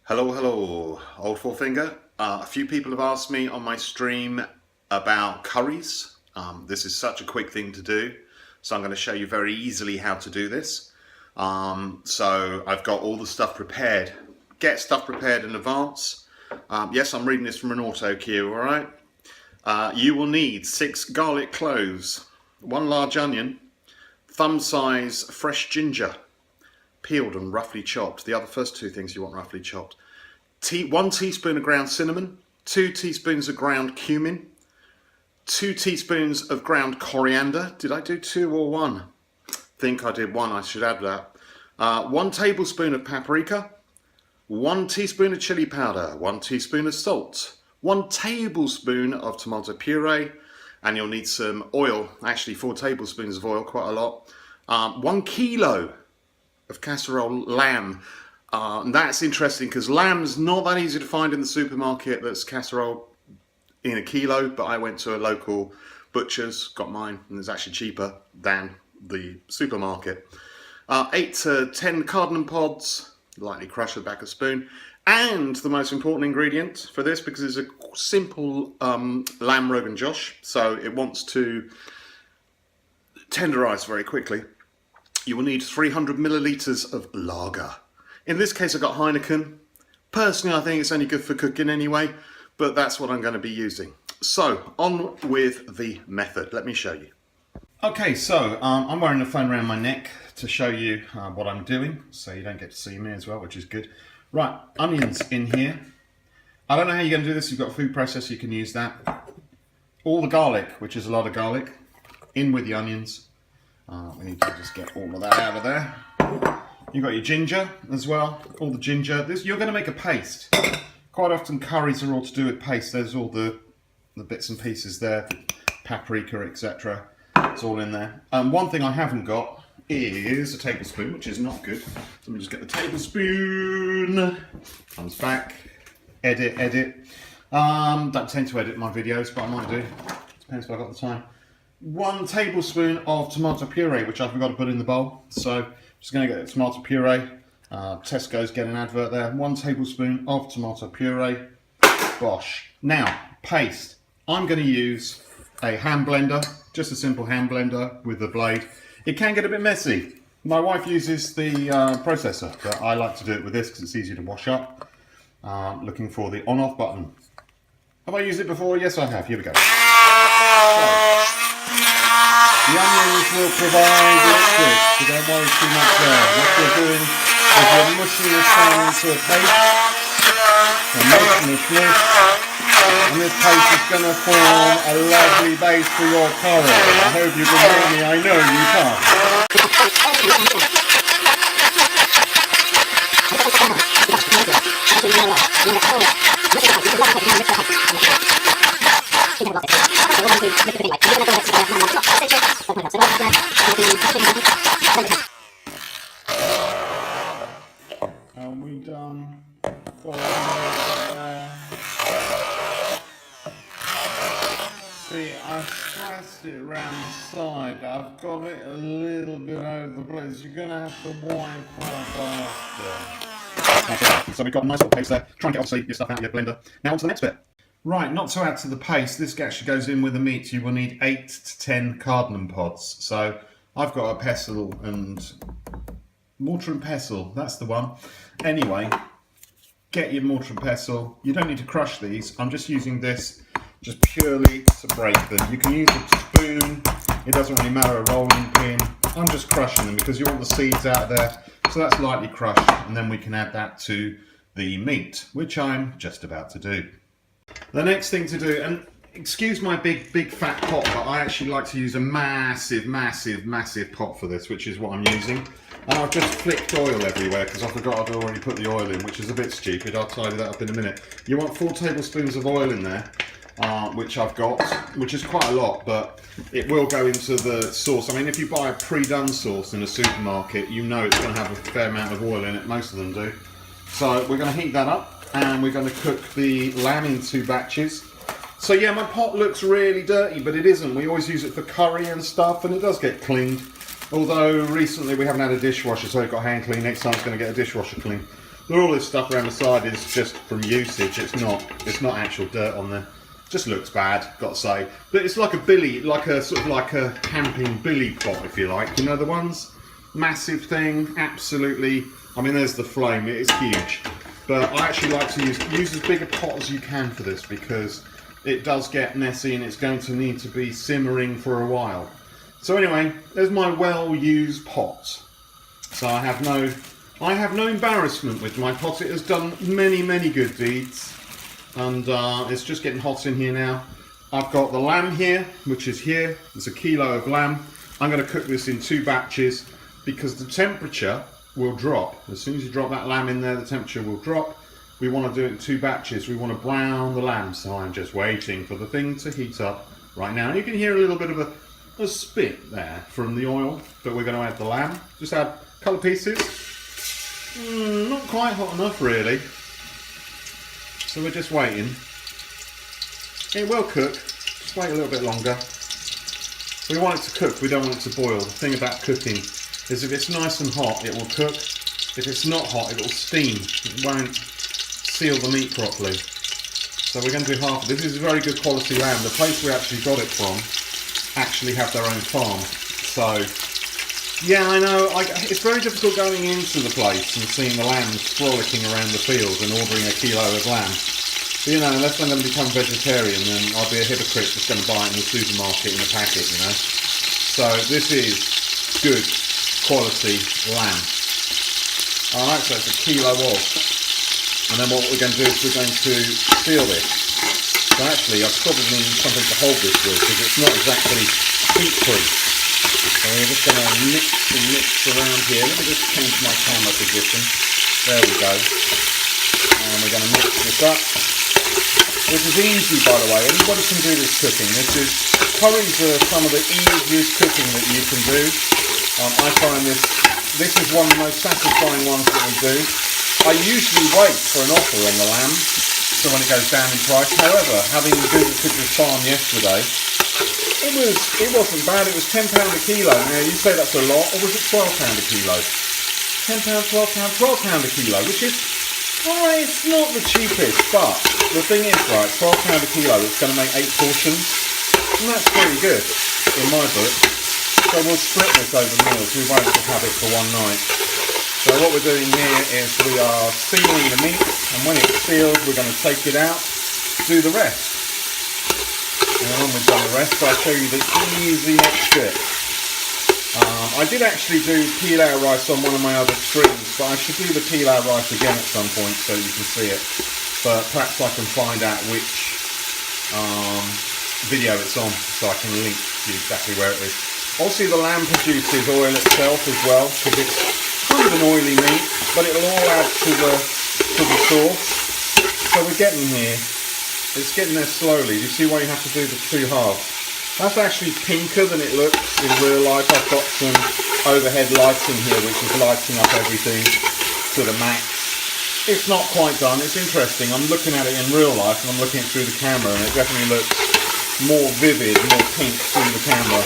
Hello, Oldfourfinger. A few people have asked me on my stream about curries. This is such a quick thing to do, so I'm going to show you very easily how to do this. So I've got all the stuff prepared. Get stuff prepared in advance. Yes, I'm reading this from an auto cue, alright? You will need 6 garlic cloves, 1 large onion, thumb-size fresh ginger, peeled and roughly chopped. The other first 2 things you want roughly chopped. 1 teaspoon of ground cinnamon, 2 teaspoons of ground cumin, 2 teaspoons of ground coriander. Did I do 2 or 1? I think I did 1, I should add that. 1 tablespoon of paprika, 1 teaspoon of chili powder, 1 teaspoon of salt, 1 tablespoon of tomato puree, and you'll need some oil, actually 4 tablespoons of oil, quite a lot. 1 kilo of casserole lamb. And that's interesting because lamb's not that easy to find in the supermarket that's casserole in a kilo, but I went to a local butcher's, got mine, and it's actually cheaper than the supermarket. 8 to 10 cardamom pods, lightly crushed with the back of a spoon. And the most important ingredient for this, because it's a simple lamb Rogan Josh, so it wants to tenderize very quickly. You will need 300 millilitres of lager. In this case, I got Heineken. Personally, I think it's only good for cooking anyway, but that's what I'm going to be using. So, on with the method. Let me show you. Okay, so I'm wearing the phone around my neck to show you what I'm doing, so you don't get to see me as well, which is good. Right, onions in here. I don't know how you're going to do this. You've got a food processor, you can use that. All the garlic, which is a lot of garlic, in with the onions. We need to just get all of that out of there. You've got your ginger as well, all the ginger. You're going to make a paste. Quite often curries are all to do with paste. There's all the bits and pieces there, paprika, etc. It's all in there. One thing I haven't got is a tablespoon, which is not good. So let me just get the tablespoon. Comes back. Edit. Don't tend to edit my videos, but I might do. Depends if I've got the time. 1 tablespoon of tomato puree, which I forgot to put in the bowl. So just going to get the tomato puree. Tesco's get an advert there. 1 tablespoon of tomato puree. Bosh. Now, paste. I'm going to use a hand blender, just a simple hand blender with a blade. It can get a bit messy. My wife uses the processor, but I like to do it with this because it's easier to wash up. Looking for the on-off button. Have I used it before? Yes, I have. Here we go. So, the onions will provide liquid, so don't worry too much there. What we're doing is we're mushing this down into a paste. And making this mush. And this paste is going to form a lovely base for your curry. I hope you can hear me, I know you can't. Are we done? See, I've pressed it around the side. I've got it a little bit over the place. You're going to have to wipe off after. So we've got a nice little paste there. Try and get obviously your stuff out of your blender. Now on to the next bit. Right, not to add to the paste, this actually goes in with the meat. You will need 8 to 10 cardamom pods. So I've got a pestle and mortar and pestle, that's the one. Anyway, get your mortar and pestle. You don't need to crush these. I'm just using this just purely to break them. You can use a spoon. It doesn't really matter, a rolling pin. I'm just crushing them because you want the seeds out there. So that's lightly crushed, and then we can add that to the meat, which I'm just about to do. The next thing to do, and excuse my big fat pot, but I actually like to use a massive pot for this, which is what I'm using. And I've just flicked oil everywhere because I forgot I'd already put the oil in, which is a bit stupid. I'll tidy that up in a minute. You want 4 tablespoons of oil in there, which I've got, which is quite a lot, but it will go into the sauce. I mean, if you buy a pre-done sauce in a supermarket, you know it's going to have a fair amount of oil in it. Most of them do. So we're going to heat that up. And we're going to cook the lamb in 2 batches. So yeah, my pot looks really dirty, but it isn't. We always use it for curry and stuff, and it does get cleaned. Although recently we haven't had a dishwasher, so I've got hand clean. Next time it's going to get a dishwasher clean. All this stuff around the side is just from usage. It's not actual dirt on there. Just looks bad, got to say. But it's like a billy, like a sort of like a camping billy pot, if you like. You know the ones? Massive thing, absolutely. I mean, there's the flame. It is huge. But I actually like to use as big a pot as you can for this, because it does get messy and it's going to need to be simmering for a while. So anyway, there's my well-used pot. So I have no embarrassment with my pot. It has done many, many good deeds. And it's just getting hot in here now. I've got the lamb here, which is here. There's a kilo of lamb. I'm going to cook this in 2 batches because the temperature will drop. As soon as you drop that lamb in there, the temperature will drop. We want to do it in 2 batches. We want to brown the lamb. So I'm just waiting for the thing to heat up right now. And you can hear a little bit of a spit there from the oil, but we're going to add the lamb. Just add a couple of pieces. Not quite hot enough, really. So we're just waiting. It will cook, just wait a little bit longer. We want it to cook, we don't want it to boil. The thing about cooking is if it's nice and hot, it will cook. If it's not hot, it will steam. It won't seal the meat properly. So we're going to do half of this. This is a very good quality lamb. The place we actually got it from actually have their own farm. So, yeah, I know, it's very difficult going into the place and seeing the lambs frolicking around the fields and ordering a kilo of lamb. But, you know, unless I'm going to become vegetarian, then I'll be a hypocrite just going to buy it in the supermarket in a packet, you know. So this is good quality lamb. Alright, so it's a kilo of. And then what we're going to do is we're going to seal this. So actually, I probably need something to hold this with because it's not exactly heat-proof. So we're just going to mix around here. Let me just change my camera position. There we go. And we're going to mix this up. This is easy, by the way. Anybody can do this cooking. Curries are some of the easiest cooking that you can do. I find this is one of the most satisfying ones that we do. I usually wait for an offer on the lamb, so when it goes down in price. However, having visited the farm yesterday, it wasn't bad. It was £10 a kilo. Now you say that's a lot, or was it £12 a kilo? £10, £12, £12 a kilo, which is, it's not the cheapest, but the thing is, right, £12 a kilo, it's going to make 8 portions, and that's pretty good in my book. So we'll split this over meals. We won't just have it for one night. So what we're doing here is we are sealing the meat, and when it's sealed, we're going to take it out, do the rest. And then when we've done the rest, I'll show you the easy next bit. I did actually do pilau rice on one of my other streams, but I should do the pilau rice again at some point so you can see it. But perhaps I can find out which video it's on so I can link to exactly where it is. Obviously the lamb produces oil itself as well, because it's kind of an oily meat, but it'll all add to the sauce. So we're getting here. It's getting there slowly. You see why you have to do the 2 halves. That's actually pinker than it looks in real life. I've got some overhead lighting here which is lighting up everything to the max. It's not quite done. It's interesting. I'm looking at it in real life and I'm looking at it through the camera and it definitely looks more vivid, more pink through the camera.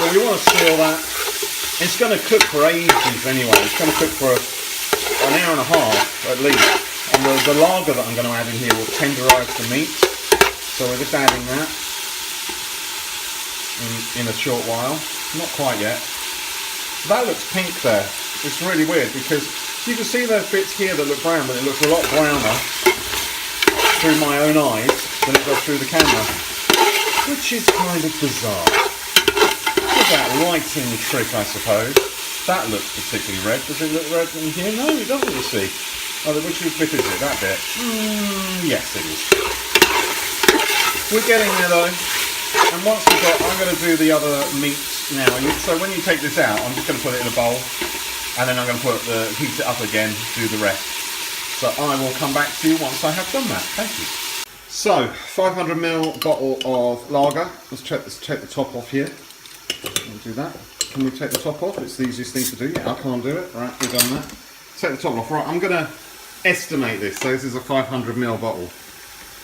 But we want to seal that. It's going to cook for ages anyway. It's going to cook for an hour and a half at least. And the lager that I'm going to add in here will tenderise the meat. So we're just adding that in a short while. Not quite yet. That looks pink there. It's really weird because you can see those bits here that look brown, but it looks a lot browner through my own eyes than it does through the camera, which is kind of bizarre. Look at that lighting trick, I suppose. That looks particularly red. Does it look red in here? No, it doesn't, you see. Oh, which bit is it? That bit? Yes, it is. We're getting there though. And once we've got, I'm going to do the other meat now. So when you take this out, I'm just going to put it in a bowl, and then I'm going to heat it up again, do the rest. So I will come back to you once I have done that. Thank you. So 500ml bottle of lager. Let's take the top off here. We'll do that. Can we take the top off? It's the easiest thing to do. Yeah, I can't do it. Right, we've done that. Take the top off. Right, I'm going to estimate this. So this is a 500ml bottle.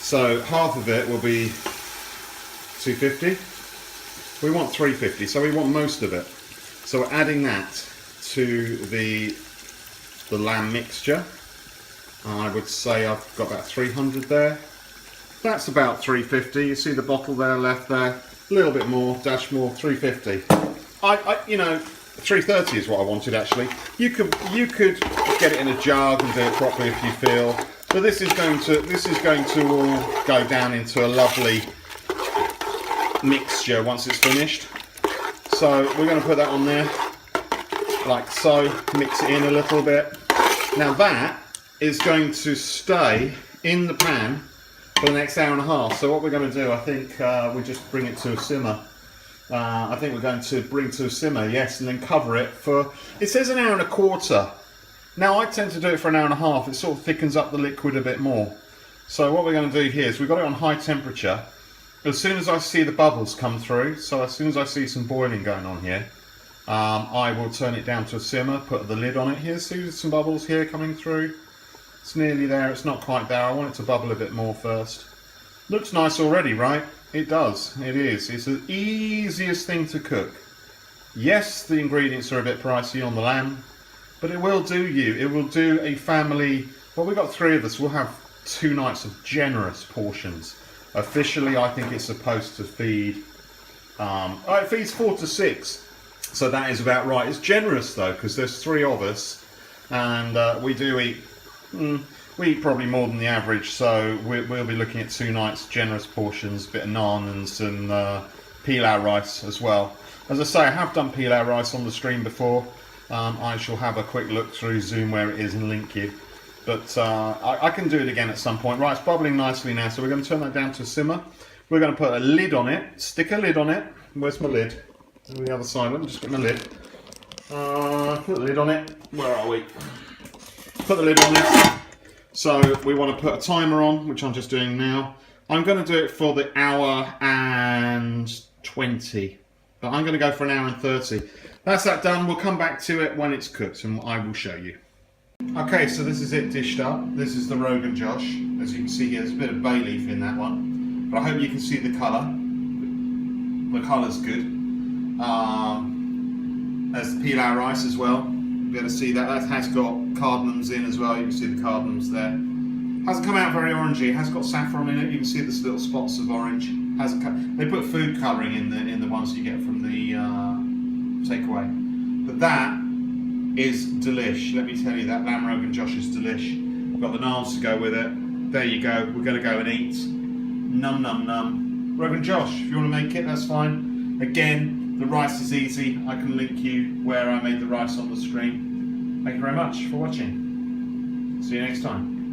So half of it will be 250. We want 350, so we want most of it. So we're adding that to the lamb mixture. I would say I've got about 300 there. That's about 350. You see the bottle there, left there. A little bit more, dash more, 350. You know, 330 is what I wanted actually. You could get it in a jug and do it properly if you feel. But this is going to all go down into a lovely mixture once it's finished. So we're going to put that on there, like so. Mix it in a little bit. Now that is going to stay in the pan for the next hour and a half. So what we're going to do, I think we just bring it to a simmer. I think we're going to bring to a simmer, yes, and then cover it for, it says an hour and a quarter. Now I tend to do it for an hour and a half. It sort of thickens up the liquid a bit more. So what we're going to do here is we've got it on high temperature. As soon as I see the bubbles come through, so as soon as I see some boiling going on here, I will turn it down to a simmer, put the lid on it. Here, see some bubbles here coming through. It's nearly there, it's not quite there. I want it to bubble a bit more first. Looks nice already, right? It does, it is. It's the easiest thing to cook. Yes, the ingredients are a bit pricey on the lamb, but it will do you. It will do a family, well, we've got 3 of us, we'll have 2 nights of generous portions. Officially, I think it's supposed to feed, it feeds 4 to 6, so that is about right. It's generous though, because there's 3 of us, and we do eat, we eat probably more than the average, so we'll be looking at 2 nights, generous portions, a bit of naan and some pilau rice as well. As I say, I have done pilau rice on the stream before. I shall have a quick look through Zoom where it is and link you. But I can do it again at some point. Right, it's bubbling nicely now, so we're going to turn that down to a simmer. We're going to put a lid on it, stick a lid on it. Where's my lid? On the other side, let me just get my lid. Put the lid on it. Where are we? Put the lid on it. So we want to put a timer on, which I'm just doing now. I'm going to do it for the hour and 20, but I'm going to go for an hour and 30. That's that done. We'll come back to it when it's cooked and I will show you. Okay, so this is it dished up. This is the Rogan Josh. As you can see here, there's a bit of bay leaf in that one, but I hope you can see the colour. The colour's good. There's the pilau rice as well. You'll be able to see that. That has got cardamoms in as well. You can see the cardamoms there. Hasn't come out very orangey. It has got saffron in it. You can see this little spots of orange. They put food colouring in the ones you get from the takeaway. But that is delish. Let me tell you, that lamb Rogan Josh is delish. I've got the naans to go with it. There you go. We're going to go and eat. Num num num. Rogan Josh, if you want to make it, that's fine. Again, the rice is easy. I can link you where I made the rice on the stream. Thank you very much for watching. See you next time.